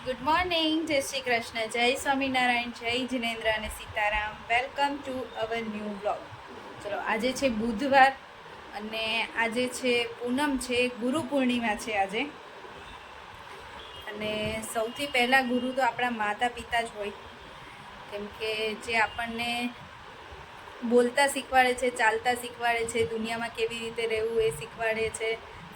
Good morning, જય શ્રી કૃષ્ણ, જય સ્વામિનારાયણ, જય જિનેન્દ્ર અને Sitaram. Welcome to our new blog. ચલો, આજે છે બુધવાર અને આજે છે પૂનમ છે, ગુરુ પૂર્ણિમા છે આજે. અને સૌથી પહેલાં ગુરુ તો આપણા માતા પિતા જ હોય, કેમ કે જે આપણને બોલતા શીખવાડે છે, ચાલતા શીખવાડે છે, દુનિયામાં કેવી રીતે રહેવું એ શીખવાડે છે,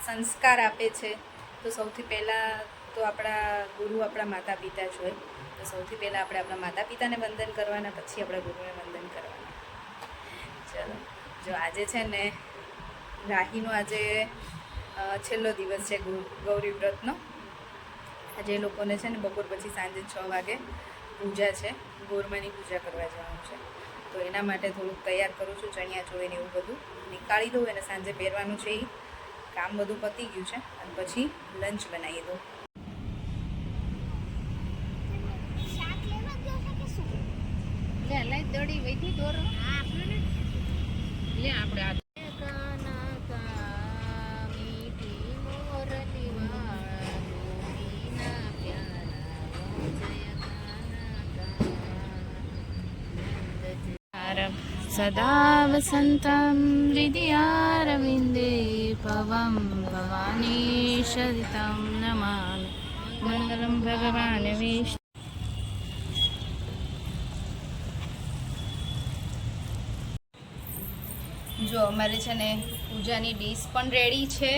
સંસ્કાર આપે છે. તો સૌથી પહેલાં તો આપણા ગુરુ આપણા માતા પિતા જ હોય. તો સૌથી પહેલાં આપણે આપણા માતા પિતાને વંદન કરવાના, પછી આપણા ગુરુને વંદન કરવાના. ચલો, જો આજે છે ને રાહીનો આજે છેલ્લો દિવસ છે ગૌરી વ્રતનો. આજે લોકોને છે ને બપોર પછી સાંજે 6 વાગે પૂજા છે, ગોરમાની પૂજા કરવા જવાનું છે. તો એના માટે થોડુંક તૈયાર કરું છું, ચણિયા ચોળી ને એવું બધું નીકાળી દઉં અને સાંજે પહેરવાનું છે. એ કામ બધું પતી ગયું છે અને પછી લંચ બનાવી દઉં. દોડી વૈથી દોરો લે આપણે સદા વસંતમ હૃદયારવિંદે ભવમ ભવાની સરિતમ નમામિ મંગલમ ભગવાન વિષ્ણુ. જો અમારે છે ને પૂજાની ડીશ પણ રેડી છે,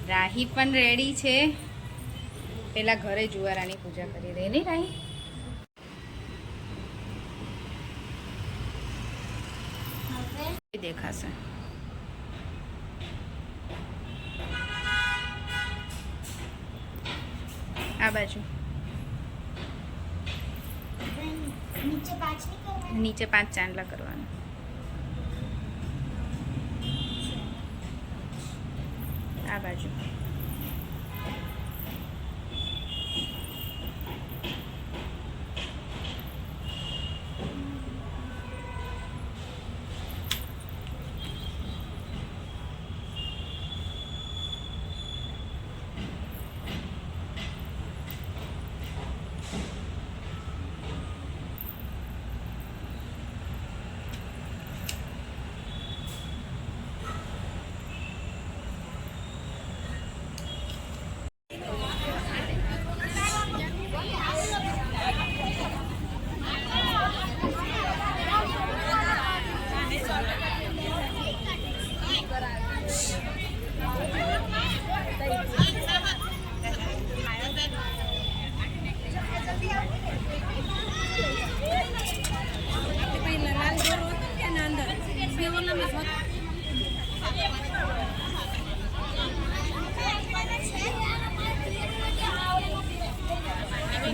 રાહી પણ રેડી છે. પહેલાં ઘરે જુવારાની પૂજા કરી દે ને રાહી. દેખાશે આ બાજુ નીચે 5 ચાંદલા કરવાના. આ બાજુ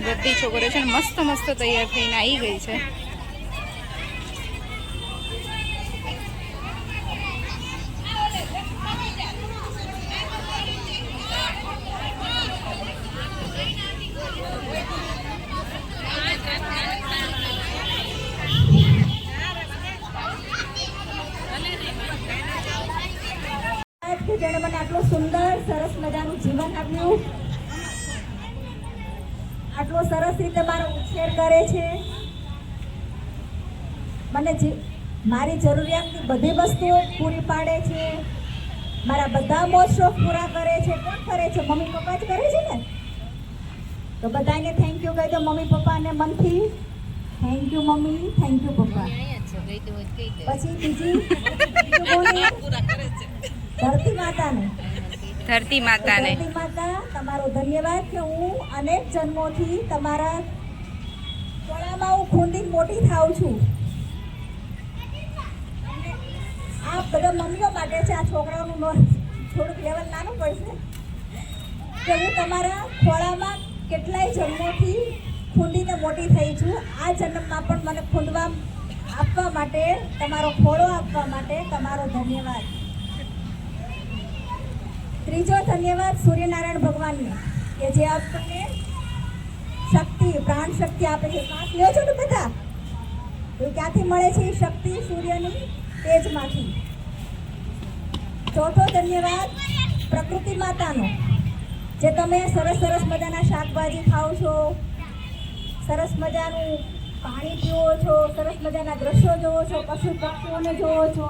બધી છોકરીઓ છે ને મસ્ત મસ્ત તૈયાર થઈને આવી ગઈ છે. જેણે મને આટલું સુંદર સરસ મજાનું જીવન આપ્યું, આટલો સરસ રીતે મારો ઉછેર કરે છે, મને મારી જરૂરિયાતની બધી વસ્તુઓ પૂરી પાડે છે, મારા બધા મોજ શોખ પૂરા કરે છે. કોણ કરે છે? મમ્મી પપ્પા જ કરે છે ને. તો બધાને થેન્ક યુ કહી દો મમ્મી પપ્પાને મનથી. Thank you mummy, thank you પપ્પા. પછી બીજી ધરતી માતાને, ધરતી માતાને ધરતી માતા તમારો ધન્યવાદ કે હું અનેક જન્મોથી તમારા ગળામાં હું ખૂંદીને મોટી થાઉં છું. આ બધા મમ્મીઓ માટે છે. આ છોકરાઓનું થોડુંક લેવલ નાનું પડશે કે હું તમારા ખોળામાં કેટલાય જન્મોથી ખૂંદીને મોટી થઈ છું. આ જન્મમાં પણ મને ખૂંદવા આપવા માટે, તમારો ખોળો આપવા માટે તમારો ધન્યવાદ. ત્રીજો ધન્યવાદ સૂર્યનારાયણ ભગવાનને, કે જે આપણને શક્તિ, પ્રાણ શક્તિ આપે છે. શ્વાસ લ્યો છો ને બધા, એ ક્યાંથી મળે છે? એ શક્તિ સૂર્યની તેજમાંથી. ચોથો ધન્યવાદ પ્રકૃતિ માતાનો, જે તમે સરસ સરસ મજાના શાકભાજી ખાઓ છો, સરસ મજાનું પાણી પીવો છો, સરસ મજાના દ્રશ્યો જોવો છો, પશુ પક્ષીઓને જોવો છો.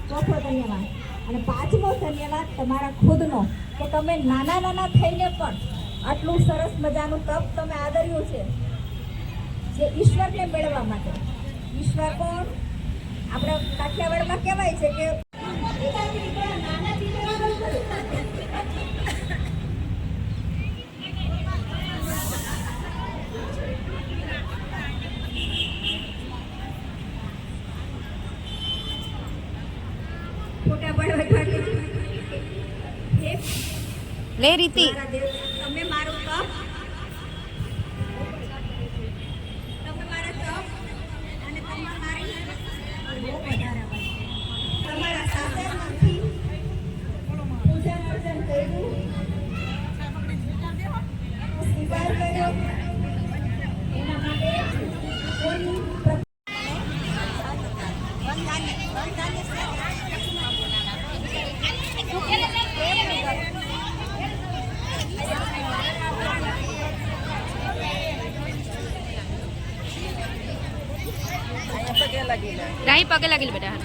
ચોથો ધન્યવાદ. અને પાંચમો ધન્યવાદ તમારા ખુદનો, કે તમે નાના નાના થઈને પણ આટલું સરસ મજાનું તપ તમે આદર્યું છે, જે ઈશ્વરને મેળવવા માટે. ઈશ્વર કોણ? આપણે કાઠિયાવાડમાં કહેવાય છે કે ખોટા પડવા લે રીતિ. તમે મારું તપ, તમે મારા તપ અને તમારી બહુ વધારે તમારા સાસરમાંથી પૂજન અર્ચન કર્યું, સ્વીકાર કર્યો, એના માટે કોઈ રાહી પગે લાગેલી બેટા.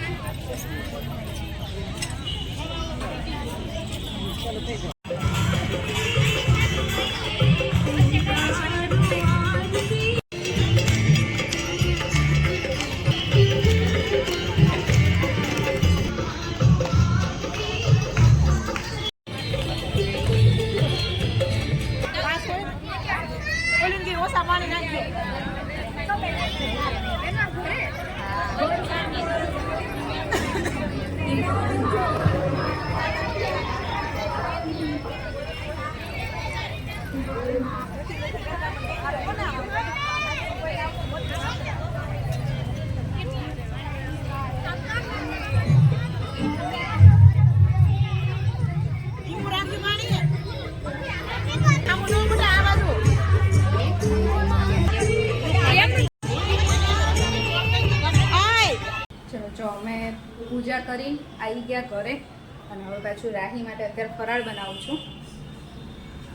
ચલો જો અમે પૂજા કરી આવી ગયા ઘરે, અને હવે પાછું રાહી માટે અત્યારે ફરાળ બનાવું છું.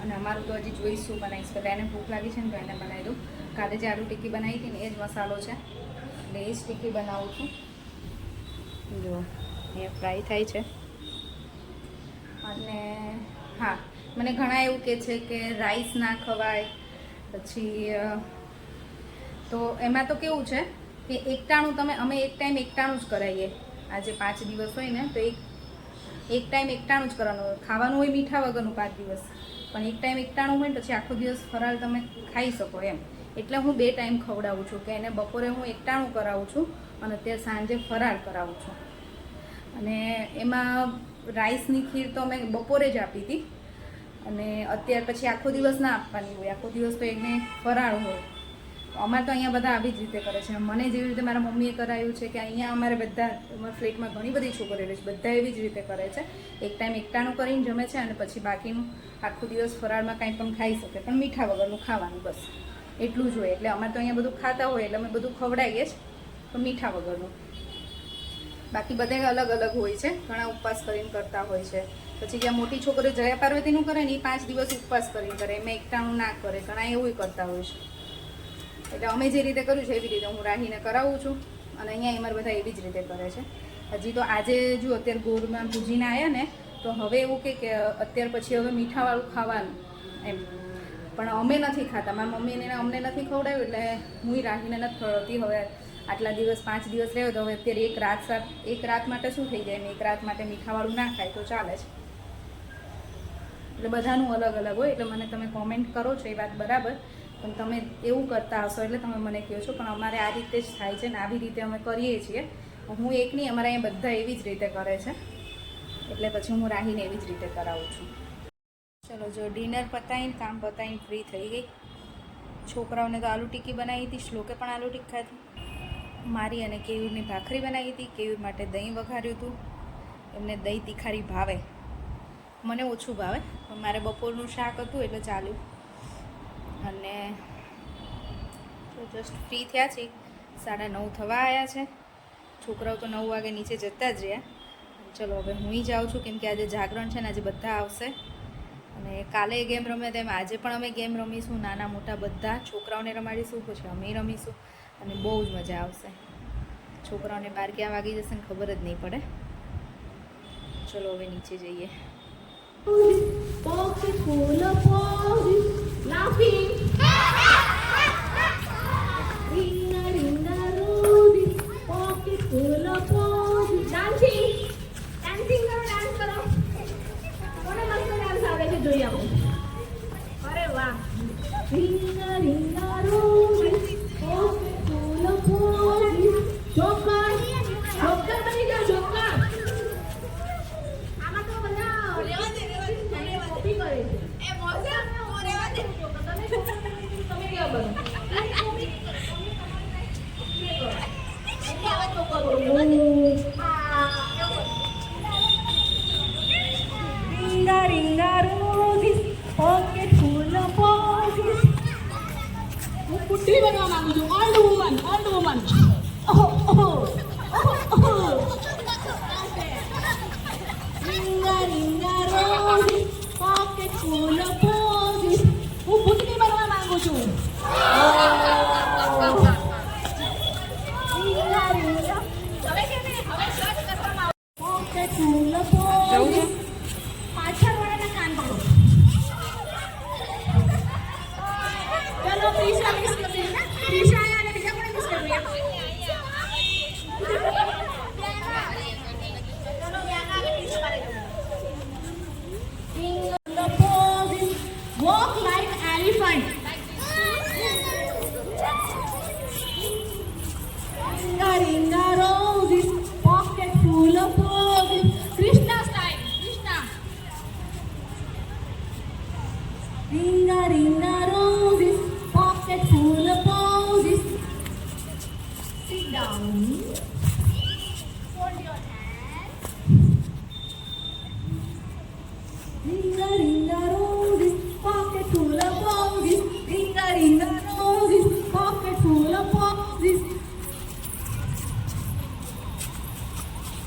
અને અમારું તો હજી જોઈશ શું બનાવીશ, પહેલાં એને ભૂખ લાગી છે ને તો એને બનાવી દઉં. કાલે જે આલુ ટિક્કી બનાવી હતી ને એ જ મસાલો છે, એટલે એ જ ટિક્કી બનાવું છું. જો એ ફ્રાય થાય છે. અને હા, મને ઘણા એવું કહે છે કે રાઈસ ના ખવાય. પછી તો એમાં તો કેવું છે કે એકટાણું અમે એક ટાઈમ એકટાણું જ કરાવીએ. આજે 5 દિવસ હોય ને તો એક ટાઈમ એકટાણું જ કરવાનું હોય. ખાવાનું હોય મીઠા વગરનું 5 દિવસ, પણ એક ટાઈમ એકટાણું હોય ને પછી આખો દિવસ ફરાળ તમે ખાઈ શકો એમ. એટલે હું 2 ટાઈમ ખવડાવું છું, કે એને બપોરે હું એકટાણું કરાવું છું અને અત્યારે સાંજે ફરાળ કરાવું છું. અને એમાં રાઈસની ખીર તો અમે બપોરે જ આપી હતી, અને અત્યારે પછી આખો દિવસ ના આપવાની હોય, આખો દિવસ તો એને ફરાળ હોય. અમારે તો અહીંયા બધા આવી જ રીતે કરે છે. મને જેવી રીતે મારા મમ્મીએ કરાવ્યું છે, કે અહીંયા અમારે બધા અમારા ફ્લેટમાં ઘણી બધી છોકરીઓ છે, બધા એવી જ રીતે કરે છે. એક ટાઈમ એકટાણું કરીને જમે છે, અને પછી બાકીનું આખો દિવસ ફરાળમાં કાંઈ પણ ખાઈ શકે, પણ મીઠા વગરનું ખાવાનું, બસ એટલું જ હોય. એટલે અમારે તો અહીંયા બધું ખાતા હોય એટલે અમે બધું ખવડાવીએ જ, પણ મીઠા વગરનું. બાકી બધા અલગ અલગ હોય છે, ઘણા ઉપવાસ કરીને કરતા હોય છે. પછી જ્યાં મોટી છોકરીઓ જયા પાર્વતીનું કરે ને એ 5 દિવસ ઉપવાસ કરીને કરે, એમાં એકટાણું ના કરે, ઘણા એવું કરતા હોય છે. એટલે અમે જે રીતે કર્યું છે એવી રીતે હું રાહીને કરાવું છું, અને અહીંયા અમારે બધા એવી જ રીતે કરે છે. હજી તો આજે જો અત્યારે ગોળમાં પૂજીને આવ્યા ને, તો હવે એવું કે અત્યાર પછી હવે મીઠાવાળું ખાવાનું એમ. પણ અમે નથી ખાતા, મારા મમ્મીને અમને નથી ખવડાવ્યું, એટલે હું રાહીને નથી ખવડાવતી. હવે આટલા દિવસ 5 દિવસ રહ્યો તો હવે અત્યારે એક રાત માટે શું થઈ જાય ને, એક રાત માટે મીઠાવાળું ના ખાય તો ચાલે છે. એટલે બધાનું અલગ અલગ હોય. એટલે મને તમે કોમેન્ટ કરો છો એ વાત બરાબર, પણ તમે એવું કરતા હશો એટલે તમે મને કહો છો. પણ અમારે આ રીતે જ થાય છે ને આવી રીતે અમે કરીએ છીએ. હું એક નહીં, અમારા અહીંયા બધા એવી જ રીતે કરે છે, એટલે પછી હું રાહીને એવી જ રીતે કરાવું છું. ચલો જો ડિનર પતાવીને કામ પતાવીને ફ્રી થઈ ગઈ. છોકરાઓને તો આલુ ટિક્કી બનાવી હતી, શ્લોકે પણ આલુ ટિક્કી ખાધી. મારી અને કેવીરની ભાખરી બનાવી હતી, કેવી માટે દહીં વઘાર્યું હતું. એમને દહીં તીખારી ભાવે, મને ઓછું ભાવે, પણ મારે બપોરનું શાક હતું એટલે ચાલ્યું. અને જસ્ટ ફ્રી થયા છીએ, 9:30 થવા આવ્યા છે. છોકરાઓ તો 9 વાગે નીચે જતા જ રહ્યા. ચલો હવે હું જાઉં છું, કેમ કે આજે જાગરણ છે ને, આજે બધા આવશે. અને કાલે ગેમ રમે તેમ આજે પણ અમે ગેમ રમીશું, નાના મોટા બધા છોકરાઓને રમાડીશું, પછી અમે રમીશું અને બહુ જ મજા આવશે. છોકરાઓને બાર ક્યાં વાગી જશે ને ખબર જ નહીં પડે. ચલો હવે નીચે જઈએ. Pocket full of posies, laughing. Ringa ringa roses, pocket full of posies, dancing. Dancing કરો, dance કરો. કોને મસ્ત dance આવે છે જોઈએ આવો. અરે વાહ. Ringa ringa roses, pocket full of posies, joker. Joker બની જાઓ, joker. આમાં તો બધા કોપી કરે છે. એ મોજા હું રહેવા દે. તમે છોકરા તમે કેવા બનો? Ringa ringa roses, pocket full of posies. હું પુત્રી બનવા માંગુ છું. Old woman, old woman. ઓહો ઓહો ઓહો ઓહો. Ringa ringa roses, pocket full of posies. હું પુત્રી બનવા માંગુ છું. ringa ringa. હવે કે નહીં, હવે સર્ચ કરવામાં આવે. Pocket full of posies. પાછળ વાળાના કાન પકડો. ચલો પ્રીશા મિસ કરી ને. પ્રીશા આયા અને બીજા કોને મિસ કર્યું? ચલો ધ્યાન આવે પ્રીશા પાડે. The poses, walk like elephant. Ringa ringa roses, pocket full of posies. Krishna style, Krishna. Ringa ringa roses, pocket full of posies. Sit down. Fold your hands. Ringa ringa roses, pocket full of posies. Ringa ringa roses, pocket full of posies.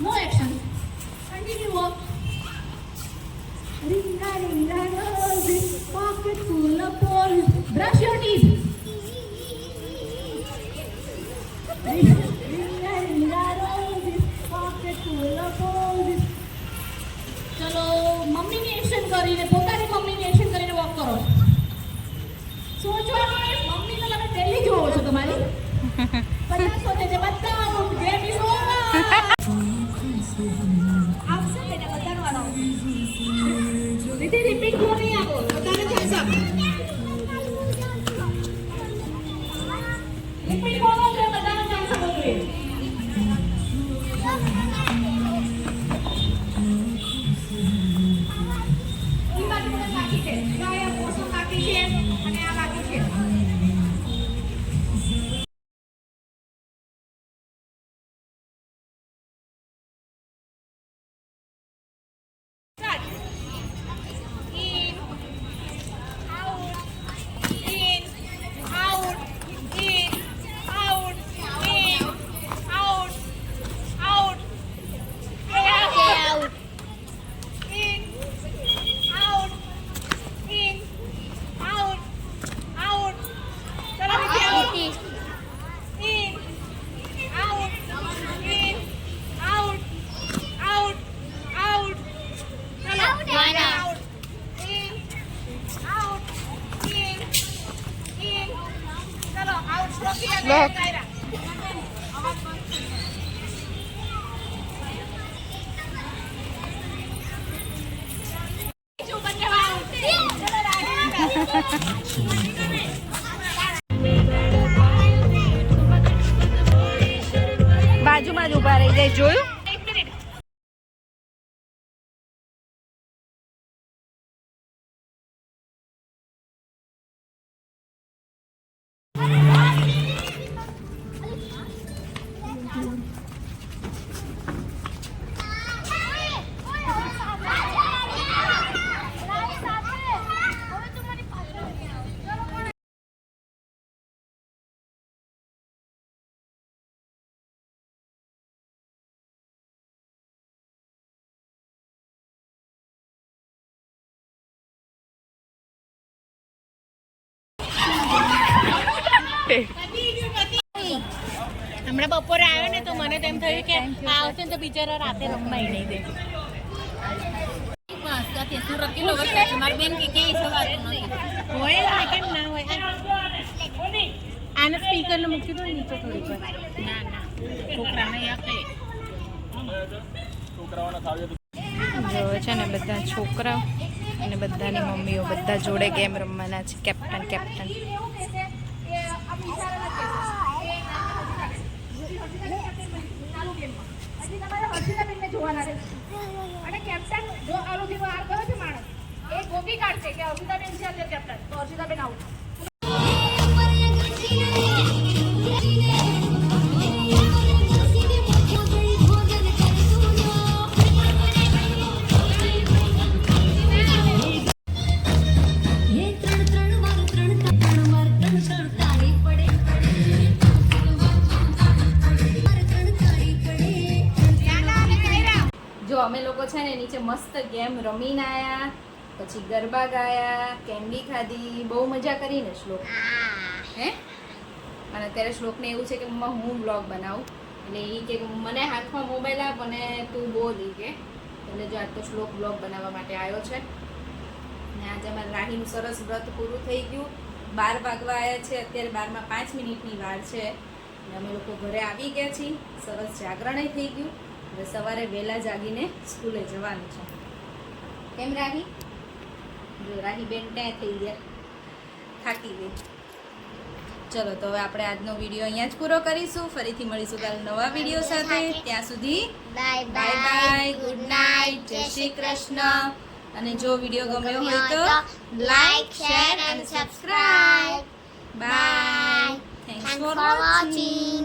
No action. Continue walk. Ringa ringa roses, pocket full of posies. Brush your teeth. Ringa ringa roses, pocket full of posies. ચલો મમ્મીની action કરીને પોતાની મમ્મીની action કરીને walk કરો. સોચવાનું નહીં, mummy તો તમે ડેલી જોવો છો તમારી. બધા સોચે છે બધા ગેમ ઇઝ ઓવર. આપશે બેટા બધાનો વારો. દીદી રિપીટ કરો નહીં આપો બધાને ચાન્સ આપો. રિપીટ કરો એટલે બધાને ચાન્સ આપો જોઈએ. બાકી છે આ પોષણ બાકી છે અને આ બાકી છે. બાજુમાં જ ઊભા રહી જાય, જોયું? હમણાં બપોરે આવ્યો ને તો મને તો એમ થયું કે આ આવશે ને તો બિચારા રાતે રમવાય નહીં દે. હોય ને, કેમ ના હોય? આને સ્પીકર ને મૂકી દો ને નીચે થોડીક વાર. ના ના, છોકરાને આપે. જો છે ને બધા છોકરાઓ અને બધાની મમ્મીઓ બધા જોડે ગેમ રમવાના છે. કેપ્ટન કેપ્ટન અને કેપ્ટન જો આરોથી વાર કરે છે માણસ એ ગોપી કાઢશે કે અર્ષિતાબેન છે અત્યારે કેપ્ટન તો અર્ષિતાબેન આઉટ. જો અમે લોકો છે ને નીચે મસ્ત ગેમ રમીને આયા, પછી ગરબા ગાયા, કેન્ડી ખાધી, બહુ મજા કરીને શ્લોક હે. અને અત્યારે શ્લોકને એવું છે કે મમ્મા હું બ્લોગ બનાવું, એટલે એ કે મને હાથમાં મોબાઈલ આપ અને તું બોલ ઈ કે. એટલે જો આજ તો શ્લોક બ્લોગ બનાવવા માટે આવ્યો છે. ને આજે અમારે રાહીનું સરસ વ્રત પૂરું થઈ ગયું. 12 વાગવા આવ્યા છે, અત્યારે 12 માં 5 મિનિટની વાર છે. અને અમે લોકો ઘરે આવી ગયા છીએ. સરસ જાગરણય થઈ ગયું. હવે સવારે વહેલા જાગીને સ્કૂલે જવાનું છે. કેમ રાહી? જો રાહી બેન ત્યાં થઈ ગયા, થાકી ગઈ. ચલો તો હવે આપણે આજનો વિડીયો અહીંયા જ પૂરો કરીશું. ફરીથી મળીશું કાલે નવા વિડીયો સાથે. ત્યાં સુધી બાય બાય, ગુડ નાઇટ, જય શ્રી કૃષ્ણ. અને જો વિડીયો ગમ્યો હોય તો લાઈક, શેર અને subscribe. Bye. Thanks for watching.